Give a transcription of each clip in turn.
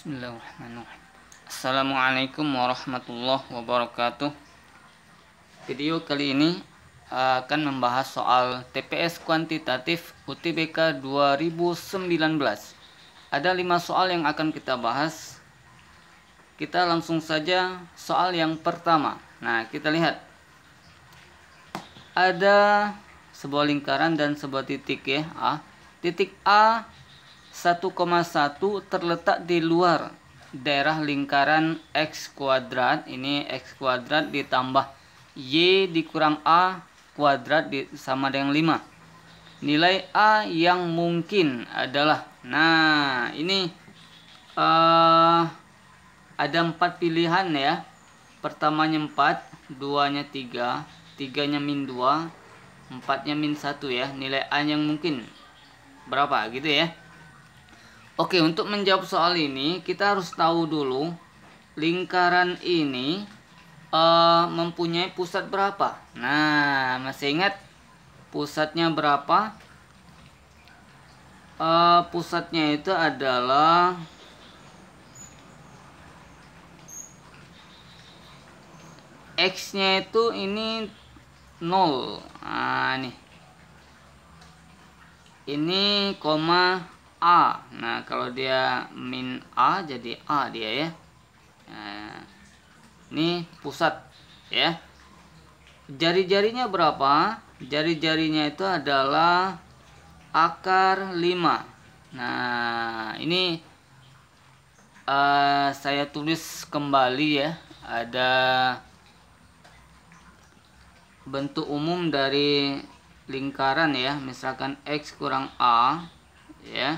Bismillahirrahmanirrahim. Assalamualaikum warahmatullahi wabarakatuh. Video kali ini akan membahas soal TPS kuantitatif UTBK 2019. Ada 5 soal yang akan kita bahas. Kita langsung saja soal yang pertama. Nah, kita lihat. Ada sebuah lingkaran dan sebuah titik ya. Titik A 1,1 terletak di luar daerah lingkaran X kuadrat. Ini X kuadrat ditambah Y dikurang A kuadrat sama dengan 5. Nilai A yang mungkin adalah, nah ini ada 4 pilihan ya. Pertamanya 4, duanya 3, tiganya min 2, 4-nya min 1 ya. Nilai A yang mungkin berapa gitu ya. Oke, untuk menjawab soal ini kita harus tahu dulu lingkaran ini mempunyai pusat berapa. Nah, masih ingat pusatnya berapa? Pusatnya itu adalah X-nya itu ini 0. Nah, nih. Ini koma A. Nah, kalau dia min A jadi A dia ya. Nah, ini pusat ya. Jari-jarinya berapa? Jari-jarinya itu adalah akar 5. Nah, ini saya tulis kembali ya. Ada bentuk umum dari lingkaran ya. Misalkan X kurang A ya,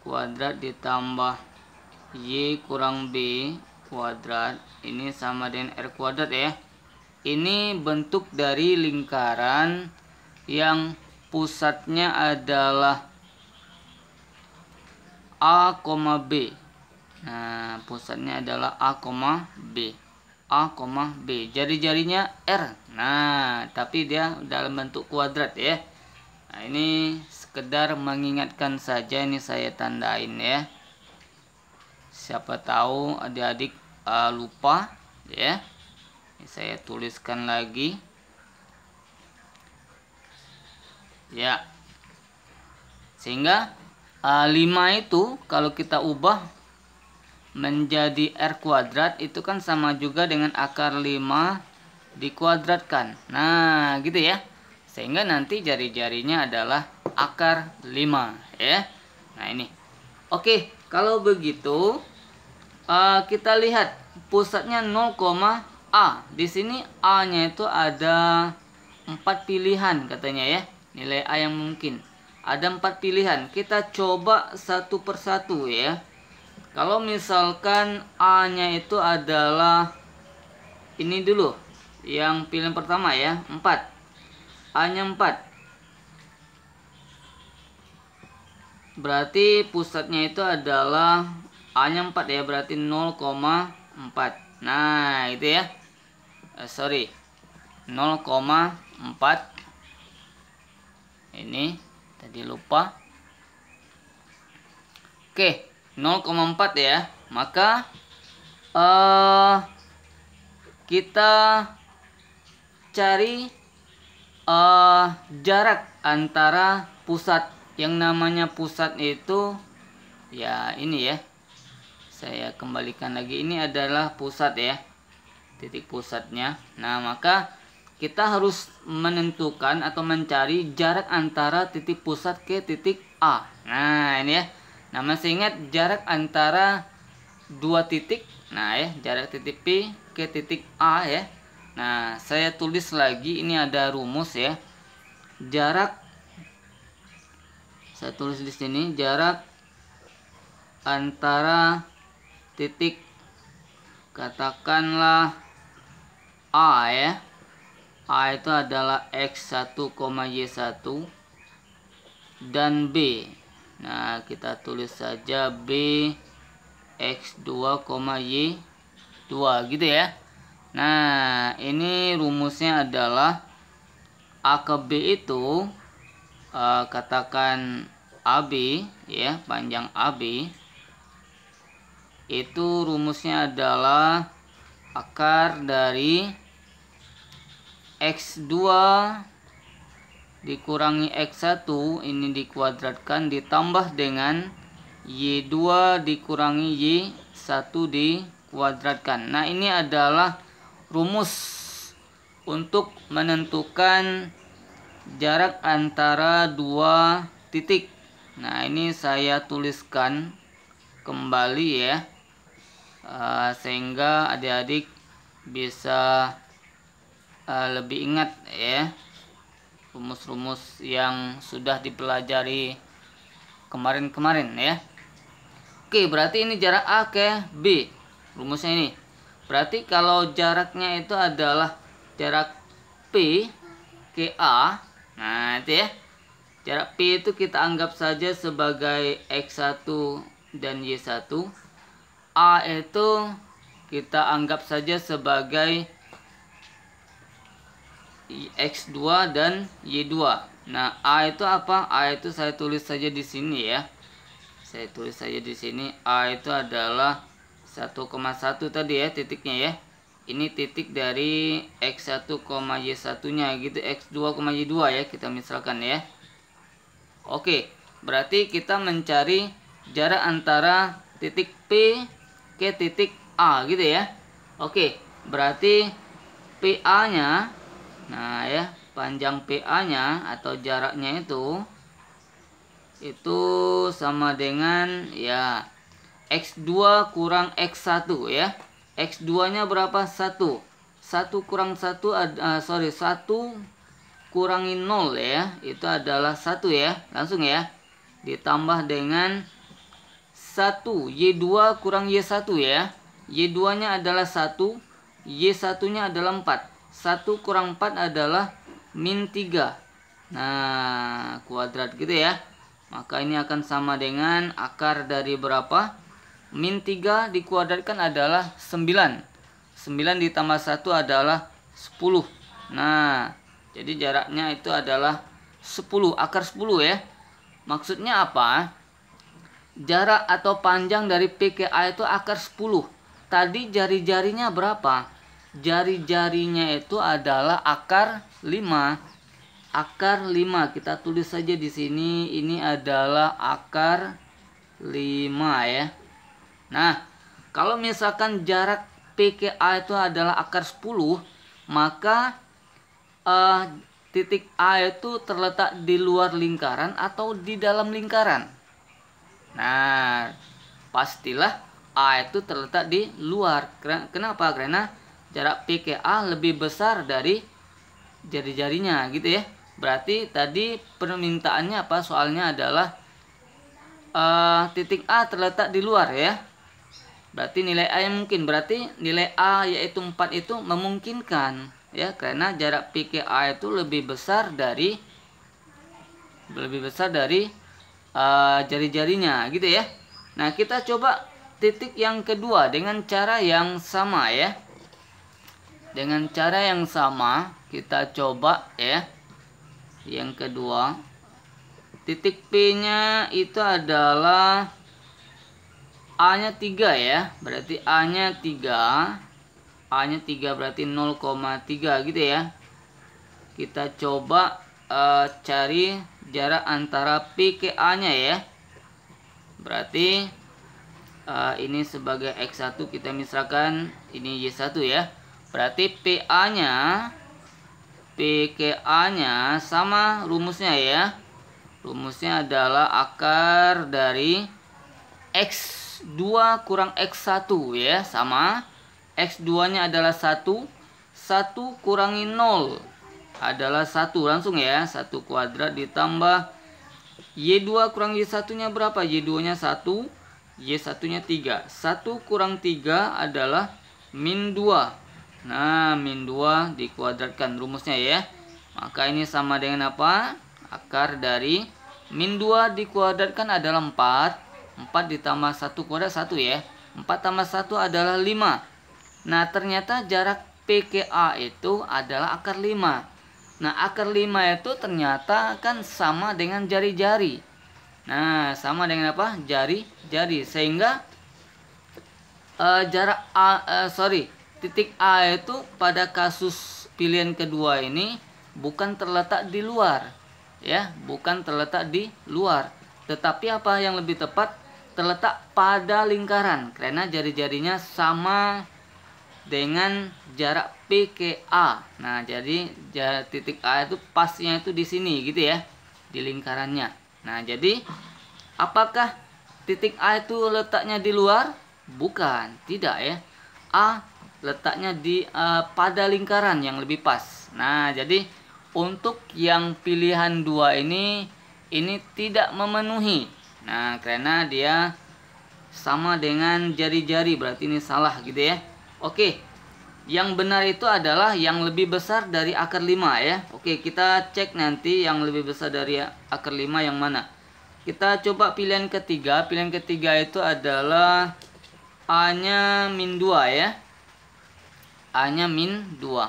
kuadrat ditambah Y kurang B kuadrat, ini sama dengan R kuadrat ya. Ini bentuk dari lingkaran yang pusatnya adalah A, B. Nah, pusatnya adalah A, B. A, B. Jari-jarinya R. Nah, tapi dia dalam bentuk kuadrat ya. Nah, ini sekedar mengingatkan saja, ini saya tandain ya. Siapa tahu adik-adik lupa ya. Ini saya tuliskan lagi. Ya. Sehingga 5 itu kalau kita ubah menjadi R kuadrat itu kan sama juga dengan akar 5 dikuadratkan. Nah, gitu ya. Sehingga nanti jari-jarinya adalah akar 5 ya. Nah, ini. Oke, kalau begitu kita lihat pusatnya 0, A. Di sini A-nya itu ada 4 pilihan katanya ya. Nilai A yang mungkin. Ada 4 pilihan. Kita coba satu persatu ya. Kalau misalkan A-nya itu adalah ini dulu. Yang pilihan pertama ya, 4. A-nya 4. Berarti pusatnya itu adalah A-nya 4 ya, berarti 0,4. Nah, itu ya. 0,4. Ini tadi lupa. Oke, 0,4 ya. Maka kita cari jarak antara pusat. Yang namanya pusat itu ya ini ya. Saya kembalikan lagi, ini adalah pusat ya. Titik pusatnya. Nah, maka kita harus menentukan atau mencari jarak antara titik pusat ke titik A. Nah, ini ya. Nah, masih ingat jarak antara dua titik. Nah, ya, jarak titik P ke titik A ya. Nah, saya tulis lagi, ini ada rumus ya. Jarak, saya tulis di sini, jarak antara titik katakanlah A ya. A itu adalah X1, Y1 dan B. Nah, kita tulis saja B X2, Y2 gitu ya. Nah, ini rumusnya adalah A ke B itu katakan AB ya, panjang AB itu rumusnya adalah akar dari X2 dikurangi X1 ini dikuadratkan ditambah dengan Y2 dikurangi Y1 dikuadratkan. Nah, ini adalah rumus untuk menentukan jarak antara dua titik. Nah, ini saya tuliskan kembali ya, sehingga adik-adik bisa lebih ingat ya rumus-rumus yang sudah dipelajari kemarin-kemarin ya. Oke, berarti ini jarak A ke B rumusnya ini. Berarti kalau jaraknya itu adalah jarak P ke A, nah itu ya, jarak P itu kita anggap saja sebagai X1 dan Y1. A itu kita anggap saja sebagai X2 dan Y2. Nah, A itu apa? A itu saya tulis saja di sini ya. Saya tulis saja di sini. A itu adalah 1,1 tadi ya titiknya ya. Ini titik dari X1, Y1-nya gitu, X2, Y2 ya kita misalkan ya. Oke, berarti kita mencari jarak antara titik P ke titik A gitu ya. Oke, berarti PA-nya, nah ya, panjang PA-nya atau jaraknya itu sama dengan ya X2 kurang X1 ya. X2-nya berapa? 1. 1 kurang 1 1 kurangi 0 ya. Itu adalah 1 ya. Langsung ya. Ditambah dengan 1 Y2 kurang Y1 ya. Y2-nya adalah 1, Y1-nya adalah 4. 1 kurang 4 adalah min 3. Nah, kuadrat gitu ya. Maka ini akan sama dengan akar dari berapa? Min 3 dikuadratkan adalah 9. 9 ditambah 1 adalah 10. Nah, jadi jaraknya itu adalah 10, akar 10 ya. Maksudnya apa? Jarak atau panjang dari P ke A itu akar 10. Tadi jari-jarinya berapa? Jari-jarinya itu adalah akar 5. Akar 5 kita tulis saja di sini, ini adalah akar 5 ya. Nah, kalau misalkan jarak P ke A itu adalah akar 10, maka titik A itu terletak di luar lingkaran atau di dalam lingkaran. Nah, pastilah A itu terletak di luar. Kenapa? Karena jarak P ke A lebih besar dari jari-jarinya gitu ya. Berarti tadi permintaannya apa? Soalnya adalah titik A terletak di luar ya. Berarti nilai A yang mungkin. Berarti nilai A yaitu 4 itu memungkinkan ya, karena jarak P ke A itu lebih besar dari jari-jarinya gitu ya. Nah, kita coba titik yang kedua dengan cara yang sama ya. Dengan cara yang sama kita coba ya. Yang kedua, titik P-nya itu adalah A-nya 3 ya. Berarti A-nya 3. A-nya 3 berarti 0,3 gitu ya. Kita coba cari jarak antara P ke A-nya ya. Berarti ini sebagai X1 kita misalkan ini Y1 ya. Berarti P ke A-nya sama rumusnya ya. Rumusnya adalah akar dari X2 kurang X1 ya, sama. X2-nya adalah 1. 1 kurangi 0 adalah 1 langsung ya. 1 kuadrat ditambah Y2 kurang Y1-nya berapa? Y2-nya 1, Y1-nya 3. 1 kurang 3 adalah min 2. Nah, min 2 dikuadratkan rumusnya ya. Maka ini sama dengan apa? Akar dari min 2 dikuadratkan adalah 4. 4 ditambah 1 kuadrat 1 ya. 4 tambah 1 adalah 5. Nah, ternyata jarak P ke A itu adalah akar 5. Nah, akar 5 itu ternyata kan sama dengan jari-jari. Nah, sama dengan apa? Jari-jari. Sehingga jarak titik A itu pada kasus pilihan kedua ini bukan terletak di luar, ya, bukan terletak di luar, tetapi apa yang lebih tepat, terletak pada lingkaran karena jari-jarinya sama dengan jarak P ke A. Nah, jadi titik A itu pasnya itu di sini gitu ya, di lingkarannya. Nah, jadi apakah titik A itu letaknya di luar? Bukan, tidak ya. A letaknya di pada lingkaran yang lebih pas. Nah, jadi untuk yang pilihan 2 ini tidak memenuhi. Nah, karena dia sama dengan jari-jari, berarti ini salah gitu ya. Oke, yang benar itu adalah yang lebih besar dari akar 5 ya. Oke, kita cek nanti yang lebih besar dari akar 5 yang mana. Kita coba pilihan ketiga. Pilihan ketiga itu adalah A-nya min 2 ya. A-nya min 2.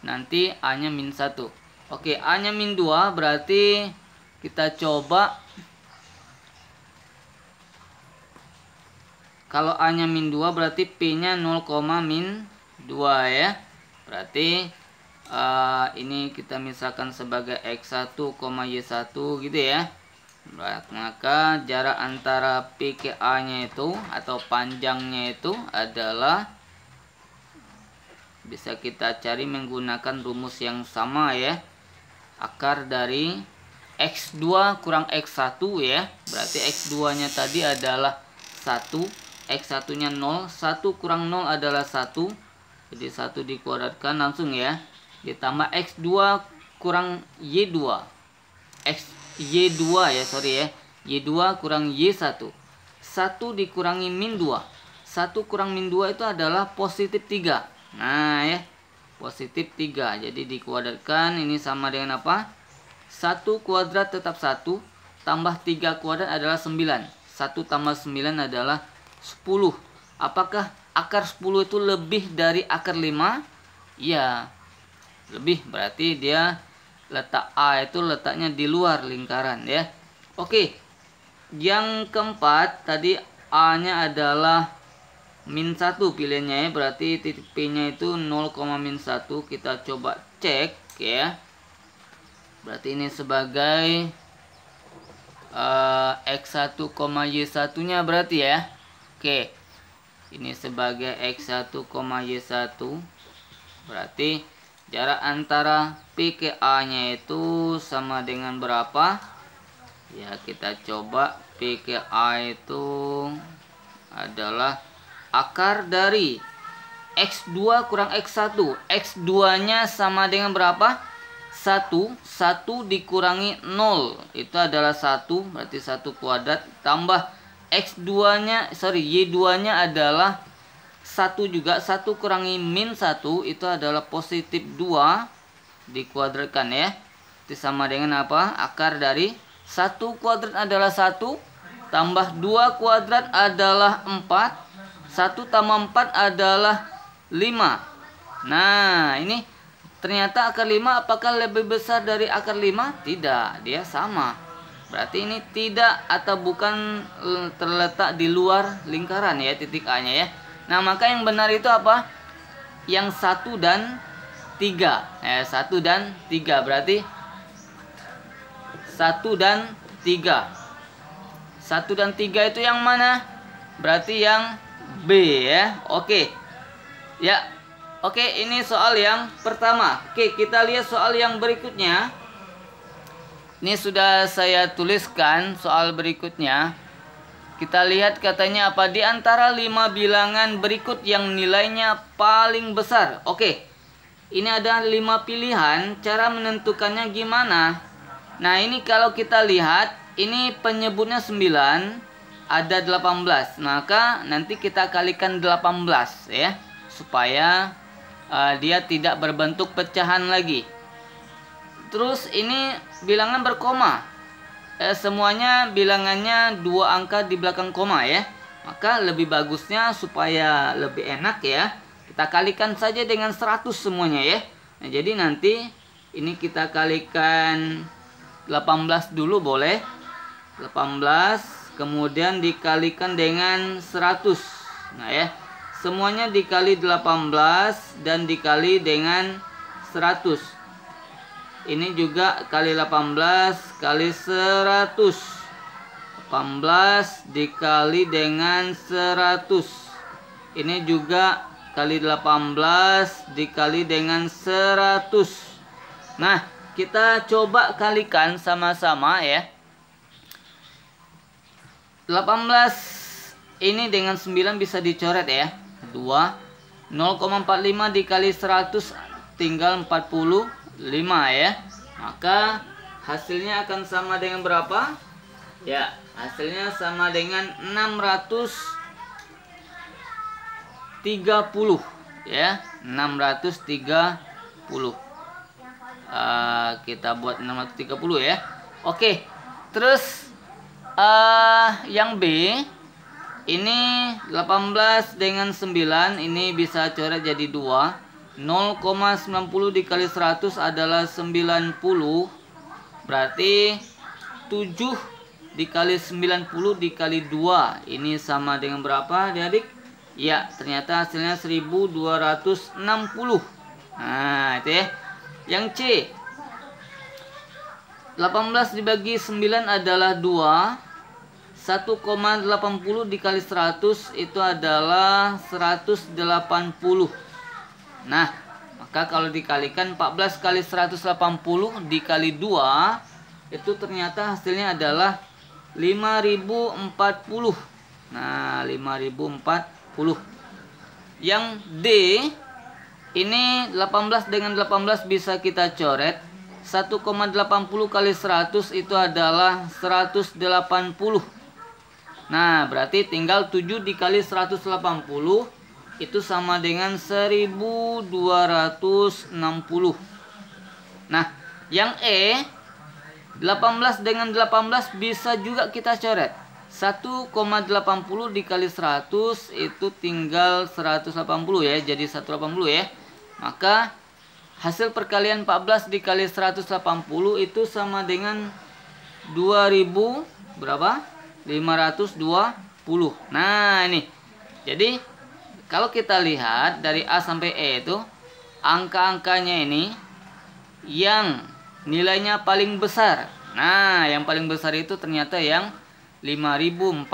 Nanti A-nya min 1. Oke, A-nya min 2 berarti kita coba. Kalau A-nya min 2 berarti P-nya 0, min 2 ya. Berarti ini kita misalkan sebagai X1, Y1 gitu ya. Maka jarak antara P ke A-nya itu atau panjangnya itu adalah, bisa kita cari menggunakan rumus yang sama ya. Akar dari X2 kurang X1 ya. Berarti X2-nya tadi adalah 1. X1-nya 0, 1 kurang 0 adalah 1. Jadi 1 dikuadratkan langsung ya. Ditambah X2 kurang Y2. Y2 ya, sorry ya. Y2 kurang Y1. 1 dikurangi min 2. 1 kurang min 2 itu adalah positif 3. Nah ya, positif 3. Jadi dikuadratkan, ini sama dengan apa? 1 kuadrat tetap 1. Tambah 3 kuadrat adalah 9. 1 tambah 9 adalah 10. Apakah akar 10 itu lebih dari akar 5? Iya, lebih. Berarti dia letak A itu letaknya di luar lingkaran ya. Oke, yang keempat tadi A-nya adalah min 1 pilihannya ya. Berarti titik P-nya itu 0, min 1. Kita coba cek ya. Berarti ini sebagai X1, Y1 nya berarti ya. Oke, ini sebagai X1, Y1. Berarti jarak antara P ke A nya itu sama dengan berapa? Ya, kita coba. P ke A itu adalah akar dari X2 kurang X1. X2 nya sama dengan berapa? 1. 1 dikurangi 0 itu adalah 1. Berarti 1 kuadrat tambah X2 nya, Y2 nya adalah 1 juga. 1 kurangi min 1 itu adalah positif 2 dikuadratkan ya. Itu sama dengan apa? Akar dari 1 kuadrat adalah 1 tambah 2 kuadrat adalah 4. 1 tambah 4 adalah 5. Nah, ini ternyata akar 5 apakah lebih besar dari akar 5? Tidak, dia sama. Berarti ini tidak atau bukan terletak di luar lingkaran ya, titik A-nya ya. Nah, maka yang benar itu apa? Yang 1 dan 3. 1 dan 3 berarti 1 dan 3. 1 dan 3 itu yang mana? Berarti yang B ya. Oke. Ya. Oke, ini soal yang pertama. Oke, kita lihat soal yang berikutnya. Ini sudah saya tuliskan soal berikutnya. Kita lihat katanya apa? Di antara 5 bilangan berikut yang nilainya paling besar. Oke. Ini ada 5 pilihan. Cara menentukannya gimana? Nah, ini kalau kita lihat, ini penyebutnya 9, ada 18. Maka nanti kita kalikan 18 ya, supaya dia tidak berbentuk pecahan lagi. Terus ini bilangan berkoma. Semuanya bilangannya 2 angka di belakang koma ya. Maka lebih bagusnya supaya lebih enak ya, kita kalikan saja dengan 100 semuanya ya. Nah, jadi nanti ini kita kalikan 18 dulu boleh. 18 kemudian dikalikan dengan 100. Nah ya, semuanya dikali 18 dan dikali dengan 100. Ini juga kali 18 kali 100. 18 dikali dengan 100. Ini juga kali 18 dikali dengan 100. Nah, kita coba kalikan sama-sama ya. 18 ini dengan 9 bisa dicoret ya. 2. 0,45 dikali 100 tinggal 45 ya. Maka hasilnya akan sama dengan berapa? Ya, hasilnya sama dengan 630 ya. 630. Kita buat 630 ya. Oke. Terus yang B ini 18 dengan 9 ini bisa coret jadi 2. 0,90 dikali 100 adalah 90. Berarti 7 dikali 90 dikali 2 ini sama dengan berapa adik-adik? Ya, ternyata hasilnya 1260. Nah, itu ya. Yang C, 18 dibagi 9 adalah 2. 1,80 dikali 100 itu adalah 180. Nah, maka kalau dikalikan 14 kali 180 dikali 2 itu ternyata hasilnya adalah 5040. Nah, 5040. Yang D ini 18 dengan 18 bisa kita coret. 1,80 kali 100 itu adalah 180. Nah, berarti tinggal 7 dikali 180 itu sama dengan 1260. Nah, yang E 18 dengan 18 bisa juga kita coret. 1,80 dikali 100 itu tinggal 180 ya. Jadi 180 ya. Maka hasil perkalian 14 dikali 180 itu sama dengan 2000 berapa? 520. Nah, ini. Jadi kalau kita lihat dari A sampai E itu angka-angkanya ini yang nilainya paling besar. Nah, yang paling besar itu ternyata yang 5040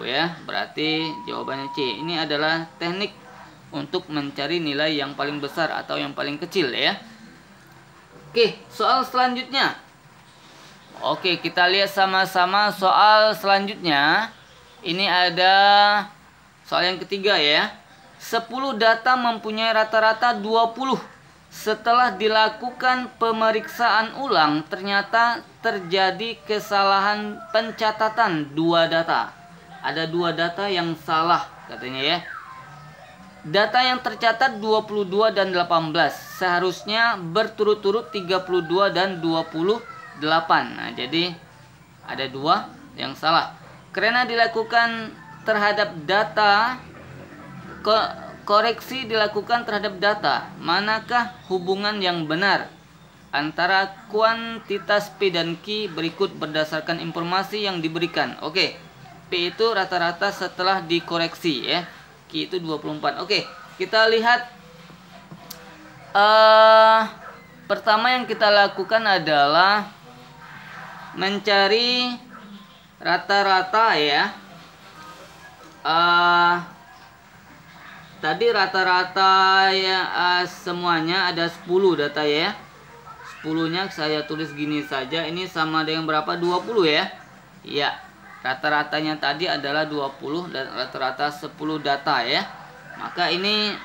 ya. Berarti jawabannya C. Ini adalah teknik untuk mencari nilai yang paling besar atau yang paling kecil ya. Oke, soal selanjutnya. Oke, kita lihat sama-sama soal selanjutnya. Ini ada soal yang ketiga ya. 10 data mempunyai rata-rata 20. Setelah dilakukan pemeriksaan ulang, ternyata terjadi kesalahan pencatatan 2 data. Ada 2 data yang salah katanya ya. Data yang tercatat 22 dan 18. Seharusnya berturut-turut 32 dan 28. Nah, jadi ada 2 yang salah. Karena dilakukan terhadap data koreksi dilakukan terhadap data. Manakah hubungan yang benar antara kuantitas P dan Q berikut berdasarkan informasi yang diberikan? Oke. P itu rata-rata setelah dikoreksi ya. Q itu 24. Oke, kita lihat pertama yang kita lakukan adalah mencari rata-rata ya. Tadi rata-rata ya semuanya ada 10 data ya. 10-nya saya tulis gini saja. Ini sama dengan berapa? 20 ya. Ya, rata-ratanya tadi adalah 20 dan rata-rata 10 data ya. Maka ini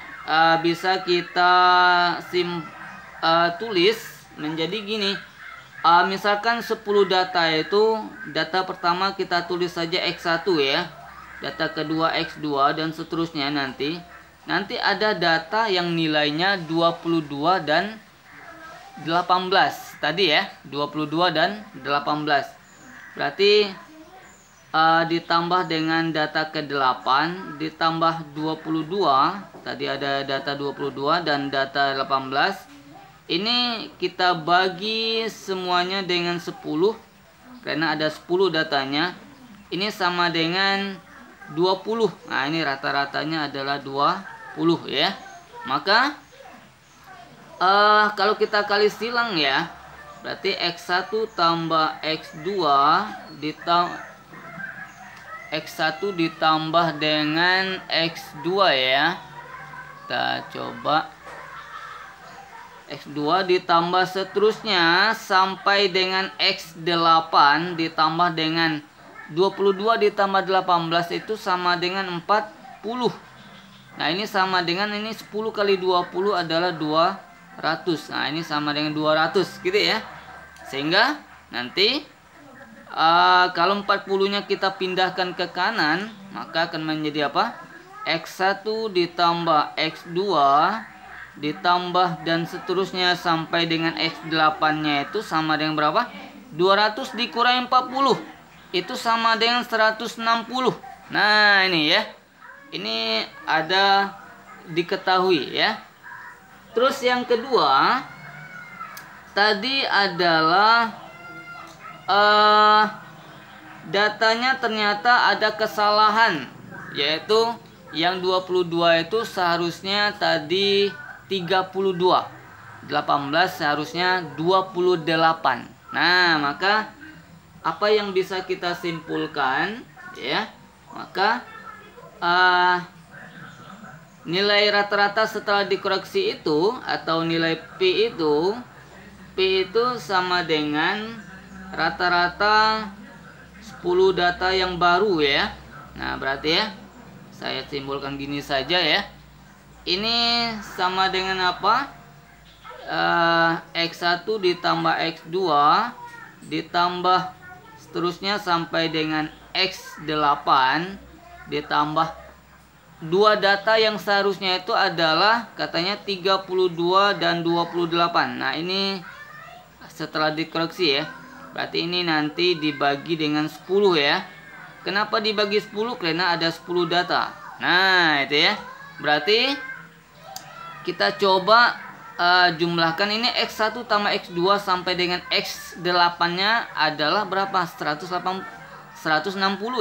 bisa kita tulis menjadi gini. Misalkan 10 data itu, data pertama kita tulis saja X1 ya. Data kedua X2 dan seterusnya nanti. Nanti ada data yang nilainya 22 dan 18 tadi ya, 22 dan 18. Berarti ditambah dengan data ke-8 ditambah 22, tadi ada data 22 dan data 18. Ini kita bagi semuanya dengan 10 karena ada 10 datanya. Ini sama dengan 20. Nah, ini rata-ratanya adalah 20 ya. Maka kalau kita kali silang ya, berarti X1 tambah X2 ditambah dengan X2 ya. Kita coba X2 ditambah seterusnya sampai dengan X8 ditambah dengan 22 ditambah 18 itu sama dengan 40. Nah, ini sama dengan ini 10 kali 20 adalah 200. Nah, ini sama dengan 200 gitu ya. Sehingga nanti kalau 40-nya kita pindahkan ke kanan, maka akan menjadi apa? X1 ditambah X2 ditambah dan seterusnya sampai dengan X8-nya itu sama dengan berapa? 200 dikurangi 40 itu sama dengan 160. Nah, ini ya. Ini ada diketahui ya. Terus yang kedua tadi adalah datanya ternyata ada kesalahan, yaitu yang 22 itu seharusnya tadi 32, 18 seharusnya 28. Nah, maka apa yang bisa kita simpulkan ya? Maka nilai rata-rata setelah dikoreksi itu atau nilai P itu sama dengan rata-rata 10 data yang baru ya. Nah, berarti ya saya simpulkan gini saja ya. Ini sama dengan apa? X1 ditambah X2 ditambah seterusnya sampai dengan X8 ditambah dua data yang seharusnya itu adalah katanya 32 dan 28. Nah, ini setelah dikoreksi ya. Berarti ini nanti dibagi dengan 10 ya. Kenapa dibagi 10? Karena ada 10 data. Nah, itu ya. Berarti kita coba jumlahkan ini X1 tambah X2 sampai dengan X8-nya adalah berapa? 160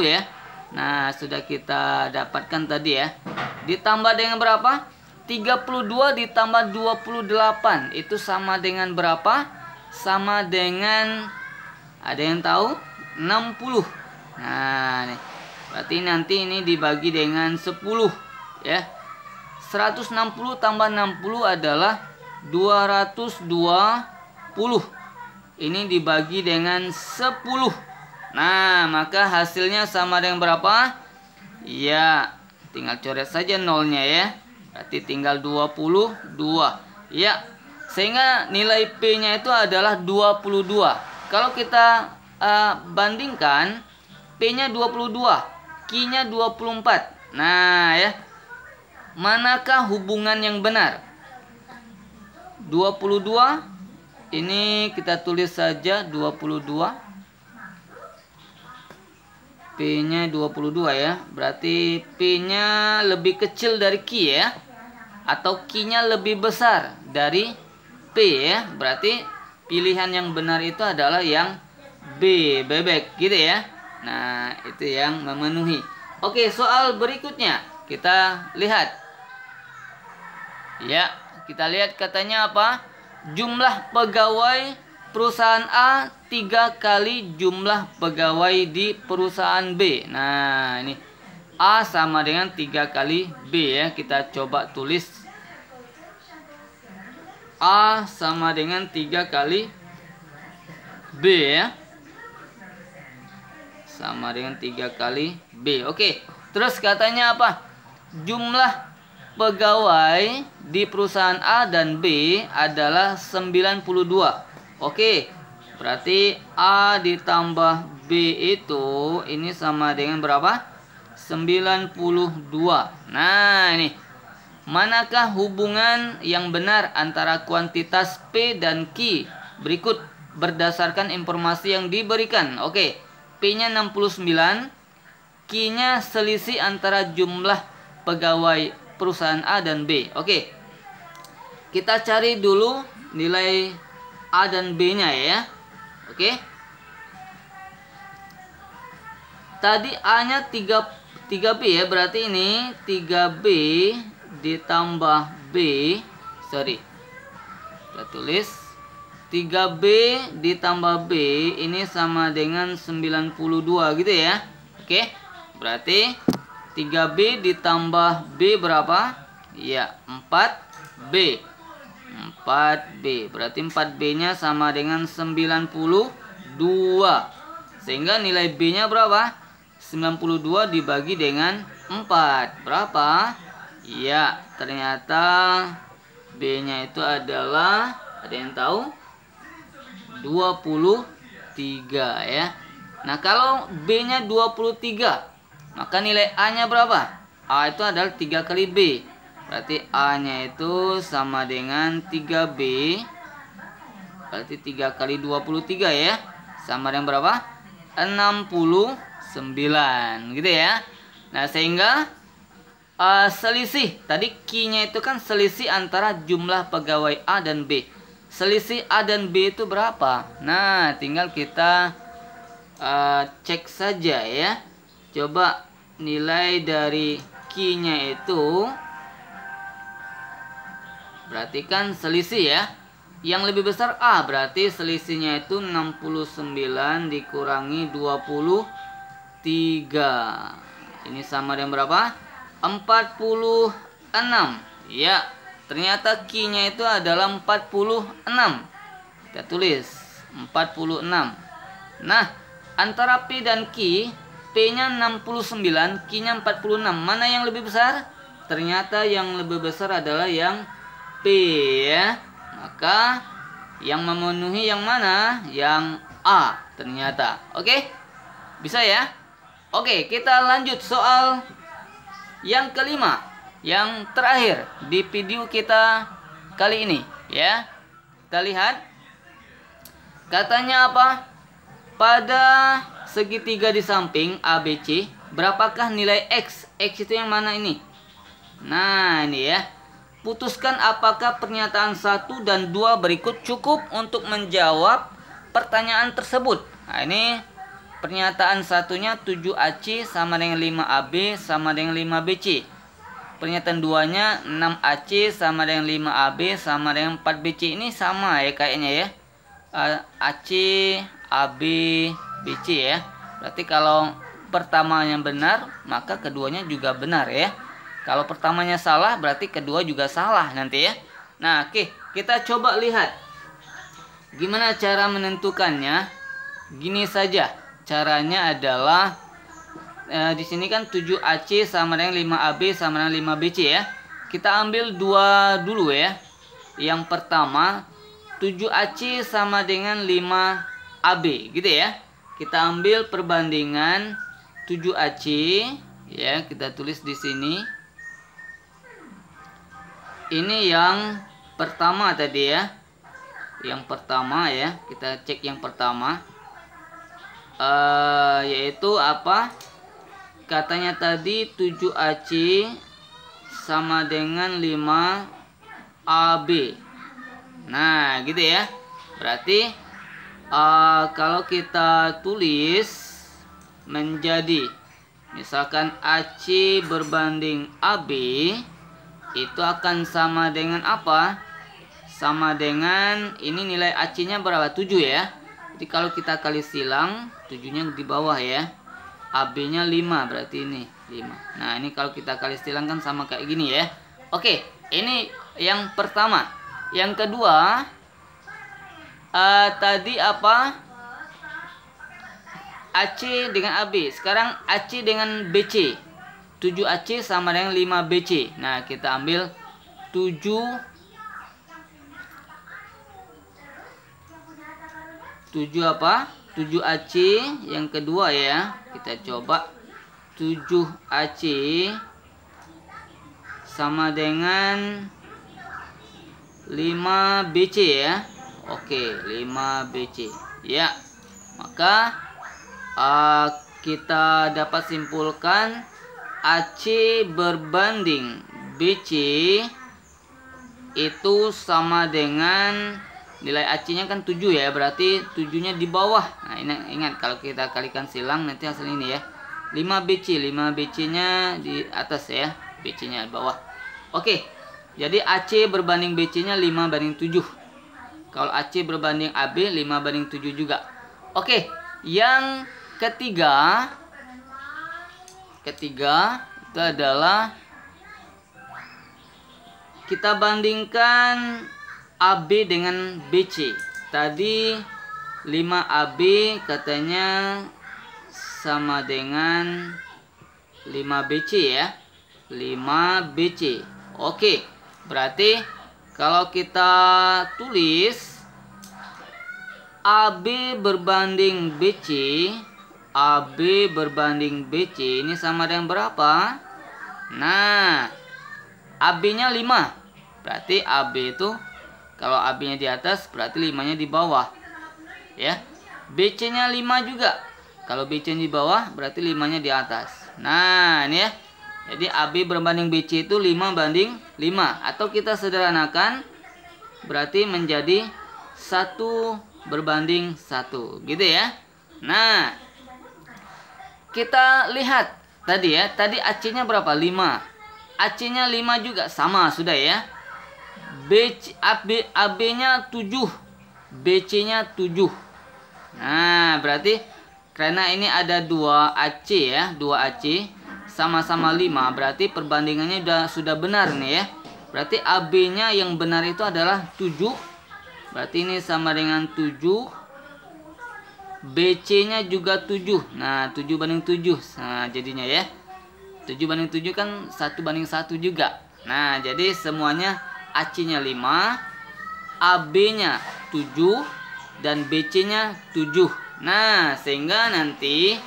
ya. Nah, sudah kita dapatkan tadi ya. Ditambah dengan berapa? 32 ditambah 28 itu sama dengan berapa? Sama dengan, ada yang tahu? 60. Nah, nih. Berarti nanti ini dibagi dengan 10 ya. 160 tambah 60 adalah 220. Ini dibagi dengan 10. Nah, maka hasilnya sama dengan berapa? Ya, tinggal coret saja nolnya ya. Berarti tinggal 22. Ya, sehingga nilai P-nya itu adalah 22. Kalau kita bandingkan, P-nya 22, Q-nya 24. Nah, ya. Manakah hubungan yang benar? 22. Ini kita tulis saja 22. P-nya 22 ya. Berarti P-nya lebih kecil dari Q ya. Atau Q-nya lebih besar dari P ya. Berarti pilihan yang benar itu adalah yang B, bebek gitu ya. Nah, itu yang memenuhi. Oke, soal berikutnya kita lihat. Ya, kita lihat katanya apa? Jumlah pegawai perusahaan A 3 kali jumlah pegawai di perusahaan B. Nah, ini A sama dengan 3 kali B ya. Kita coba tulis. A sama dengan 3 kali B ya. Sama dengan 3 kali B. Oke, terus katanya apa? Jumlah pegawai di perusahaan A dan B adalah 92. Oke, berarti A ditambah B itu ini sama dengan berapa? 92. Nah, ini manakah hubungan yang benar antara kuantitas P dan Q berikut berdasarkan informasi yang diberikan? Oke, P-nya 69, Q-nya selisih antara jumlah pegawai perusahaan A dan B. Oke, kita cari dulu nilai A dan B-nya ya. Oke, tadi A-nya 3 3B ya, berarti ini 3B ditambah B, sorry, kita tulis 3B ditambah B ini sama dengan 92 gitu ya. Oke, berarti 3B ditambah B berapa? Ya, 4B. 4B, berarti 4B nya sama dengan 92, sehingga nilai B nya berapa? 92 dibagi dengan 4 berapa? Ya, ternyata B nya itu adalah, ada yang tahu? 23 ya. Nah, kalau B nya 23, maka nilai A nya berapa? A itu adalah 3 kali B. Berarti A nya itu sama dengan 3B. Berarti 3 kali 23 ya. Sama dengan berapa? 69 gitu ya. Nah, sehingga selisih, tadi Q nya itu kan selisih antara jumlah pegawai A dan B. Selisih A dan B itu berapa? Nah, tinggal kita cek saja ya. Coba nilai dari Q nya itu, berarti kan selisih ya. Yang lebih besar A, berarti selisihnya itu 69 dikurangi 23. Ini sama dengan berapa? 46. Ya, ternyata Q nya itu adalah 46. Kita tulis 46. Nah, antara P dan Q, P nya 69, Q nya 46. Mana yang lebih besar? Ternyata yang lebih besar adalah yang P ya. Maka yang memenuhi yang mana? Yang A ternyata. Oke? Bisa ya? Oke, kita lanjut soal yang kelima, yang terakhir di video kita kali ini ya. Kita lihat. Katanya apa? Pada segitiga di samping ABC, berapakah nilai X? X itu yang mana ini? Nah, ini ya. Putuskan apakah pernyataan 1 dan 2 berikut cukup untuk menjawab pertanyaan tersebut. Nah, ini pernyataan satunya 7AC sama dengan 5AB sama dengan 5BC. Pernyataan 2-nya 6AC sama dengan 5AB sama dengan 4BC. Ini sama ya kayaknya ya. AC, AB, BC ya. Berarti kalau pertamanya benar, maka keduanya juga benar ya. Kalau pertamanya salah, berarti kedua juga salah nanti ya. Nah, oke, kita coba lihat gimana cara menentukannya. Gini saja. Caranya adalah di sini kan 7AC sama dengan 5AB sama dengan 5BC ya. Kita ambil dua dulu ya. Yang pertama 7AC sama dengan 5AB gitu ya. Kita ambil perbandingan 7AC ya, kita tulis di sini. Ini yang pertama tadi ya. Yang pertama ya, kita cek yang pertama. Yaitu apa? Katanya tadi 7AC sama dengan 5AB. Nah, gitu ya. Berarti kalau kita tulis menjadi misalkan AC berbanding AB, itu akan sama dengan apa? Sama dengan ini nilai AC-nya berapa? 7 ya. Jadi kalau kita kali silang, 7-nya di bawah ya. AB-nya 5, berarti ini 5. Nah, ini kalau kita kali silang kan sama kayak gini ya. Oke, ini yang pertama. Yang kedua, tadi apa? AC dengan AB. Sekarang AC dengan BC. 7AC sama dengan 5BC. Nah, kita ambil 7 apa? 7AC yang kedua ya. Kita coba 7AC sama dengan 5BC ya. Oke, 5BC. Ya. Maka kita dapat simpulkan AC berbanding BC itu sama dengan nilai AC-nya kan 7 ya, berarti 7-nya di bawah. Nah, ini ingat kalau kita kalikan silang nanti hasil ini ya. 5BC. 5BC-nya di atas ya. BC-nya di bawah. Oke. Jadi AC berbanding BC-nya 5/7. Kalau AC berbanding AB 5/7 juga. Oke. Yang ketiga itu adalah kita bandingkan AB dengan BC. Tadi 5AB katanya sama dengan 5BC ya. 5BC. Oke. Berarti kalau kita tulis AB berbanding BC, AB berbanding BC ini sama dengan berapa? Nah, AB-nya 5. Berarti AB itu kalau AB-nya di atas berarti 5-nya di bawah. Ya. BC-nya 5 juga. Kalau BC-nya di bawah berarti 5-nya di atas. Nah, ini ya. Jadi AB berbanding BC itu 5/5. Atau kita sederhanakan berarti menjadi 1/1. Gitu ya. Nah, kita lihat tadi ya. Tadi AC-nya berapa? 5. AC-nya 5 juga sama sudah ya. AB-nya 7. BC-nya 7. Nah, berarti karena ini ada 2 AC ya, 2 AC sama-sama 5, berarti perbandingannya sudah benar nih ya. Berarti AB-nya yang benar itu adalah 7. Berarti ini sama dengan 7. BC-nya juga 7. Nah, 7/7. Nah, jadinya ya. 7/7 kan 1/1 juga. Nah, jadi semuanya AC-nya 5, AB-nya 7, dan BC-nya 7. Nah, sehingga nanti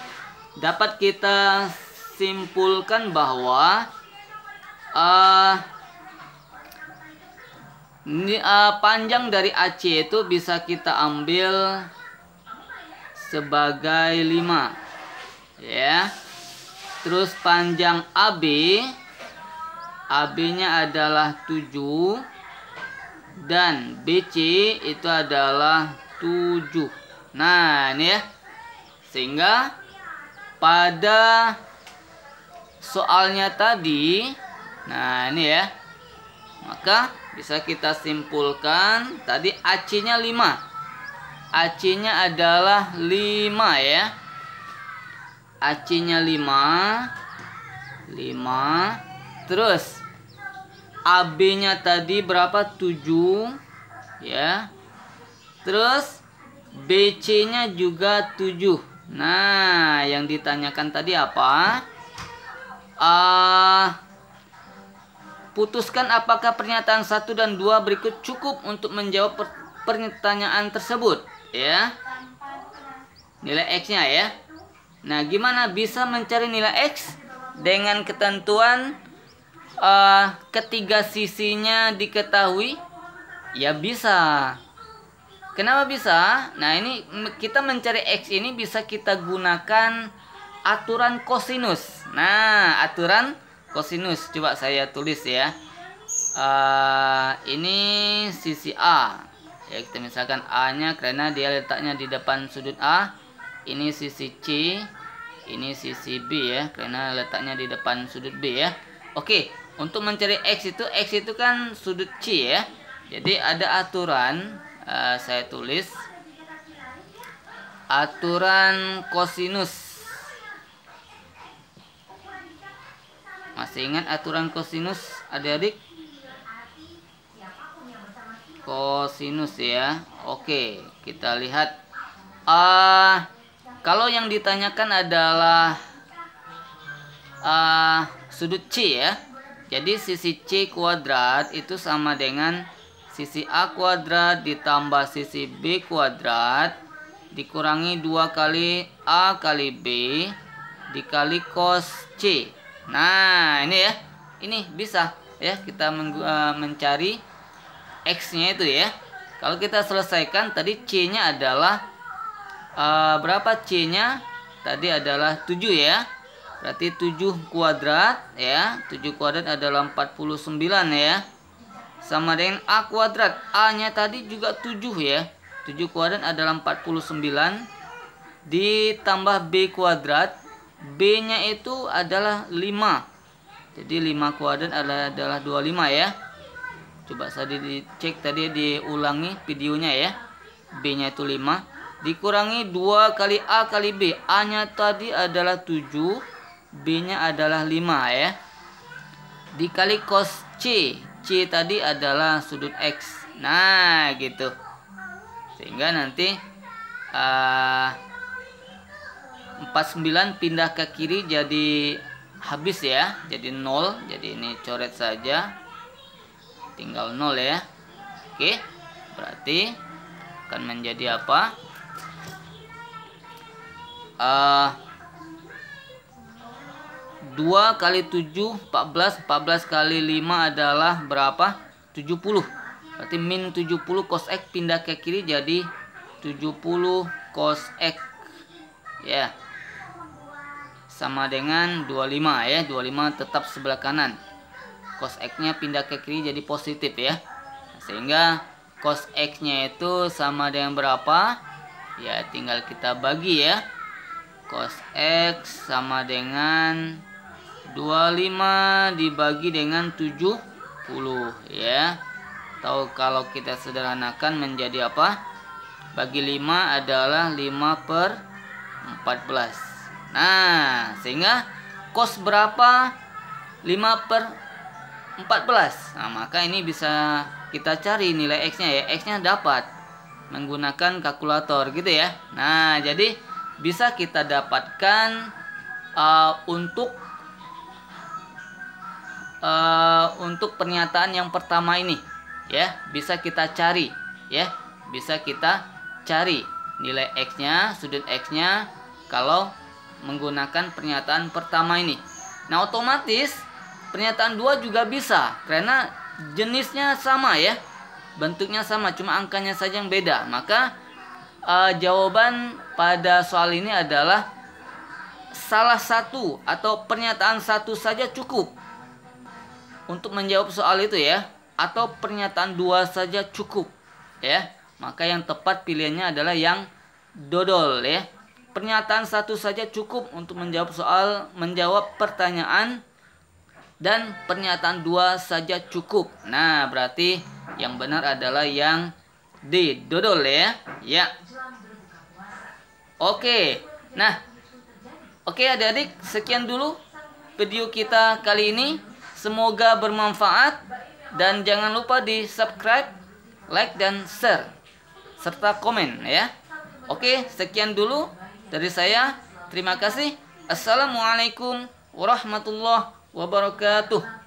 dapat kita simpulkan bahwa panjang dari AC itu bisa kita ambil sebagai 5. Ya. Terus panjang AB-nya adalah 7 dan BC itu adalah 7. Nah, ini ya. Sehingga pada soalnya tadi, nah ini ya. Maka bisa kita simpulkan tadi AC-nya 5. AC-nya adalah 5 ya. AC-nya 5. Terus AB-nya tadi berapa? 7 ya. Terus BC-nya juga 7. Nah, yang ditanyakan tadi apa? Putuskan apakah pernyataan 1 dan 2 berikut cukup untuk menjawab pertanyaan tersebut ya. Nilai X-nya ya. Nah, gimana bisa mencari nilai X? Dengan ketentuan ketiga sisinya diketahui? Ya bisa. Kenapa bisa? Nah, ini kita mencari X ini bisa kita gunakan aturan kosinus. Nah, aturan kosinus. Coba saya tulis ya. Ini sisi A. Ya, kita misalkan A-nya karena dia letaknya di depan sudut A. Ini sisi C, ini sisi B ya, karena letaknya di depan sudut B ya. Oke, untuk mencari X itu kan sudut C ya. Jadi ada aturan, saya tulis aturan kosinus. Masih ingat aturan kosinus, adik-adik? Kosinus ya. Oke, kita lihat. Kalau yang ditanyakan adalah sudut C ya. Jadi sisi C kuadrat itu sama dengan sisi A kuadrat ditambah sisi B kuadrat dikurangi 2 kali A kali B dikali cos C. Nah, ini ya. Ini bisa ya kita mencari X-nya itu ya. Kalau kita selesaikan tadi C-nya adalah berapa C-nya? Tadi adalah 7 ya. Berarti 7 kuadrat ya. 7 kuadrat adalah 49 ya. Sama dengan A kuadrat. A-nya tadi juga 7 ya. 7 kuadrat adalah 49 ditambah B kuadrat. B-nya itu adalah 5. Jadi 5 kuadrat adalah 25 ya. Coba saya dicek tadi, diulangi videonya ya. B-nya itu 5. Dikurangi 2 kali A kali B. A-nya tadi adalah 7. B-nya adalah 5 ya. Dikali cos C. C tadi adalah sudut X. Nah gitu. Sehingga nanti 49 pindah ke kiri jadi habis ya, jadi 0. Jadi ini coret saja, tinggal 0 ya. Oke, berarti akan menjadi apa? 2 kali 7 14. 14 kali 5 adalah berapa? 70. Berarti min 70 cos X pindah ke kiri jadi 70 cos X ya, sama dengan 25 ya. 25 tetap sebelah kanan. Cos X-nya pindah ke kiri jadi positif ya. Sehingga cos X-nya itu sama dengan berapa? Ya tinggal kita bagi ya. Cos X sama dengan 25 dibagi dengan 70 ya. Atau kalau kita sederhanakan menjadi apa? Bagi 5 adalah 5/14. Nah, sehingga cos berapa? 5/14. Nah, maka ini bisa kita cari nilai X-nya ya. X-nya dapat menggunakan kalkulator gitu ya. Nah, jadi bisa kita dapatkan untuk pernyataan yang pertama ini ya. Bisa kita cari ya. Bisa kita cari nilai X-nya, sudut X-nya kalau menggunakan pernyataan pertama ini. Nah, otomatis pernyataan 2 juga bisa karena jenisnya sama ya. Bentuknya sama, cuma angkanya saja yang beda. Maka jawaban pada soal ini adalah salah satu atau pernyataan satu saja cukup untuk menjawab soal itu ya. Atau pernyataan 2 saja cukup ya. Maka yang tepat pilihannya adalah yang dodol ya. Pernyataan satu saja cukup untuk menjawab pertanyaan, dan pernyataan 2 saja cukup. Nah, berarti yang benar adalah yang D, dodol ya. Ya. Oke. Nah, oke adik-adik, sekian dulu video kita kali ini. Semoga bermanfaat dan jangan lupa di subscribe, like dan share serta komen ya. Oke, sekian dulu dari saya. Terima kasih. Assalamualaikum warahmatullahi wabarakatuh.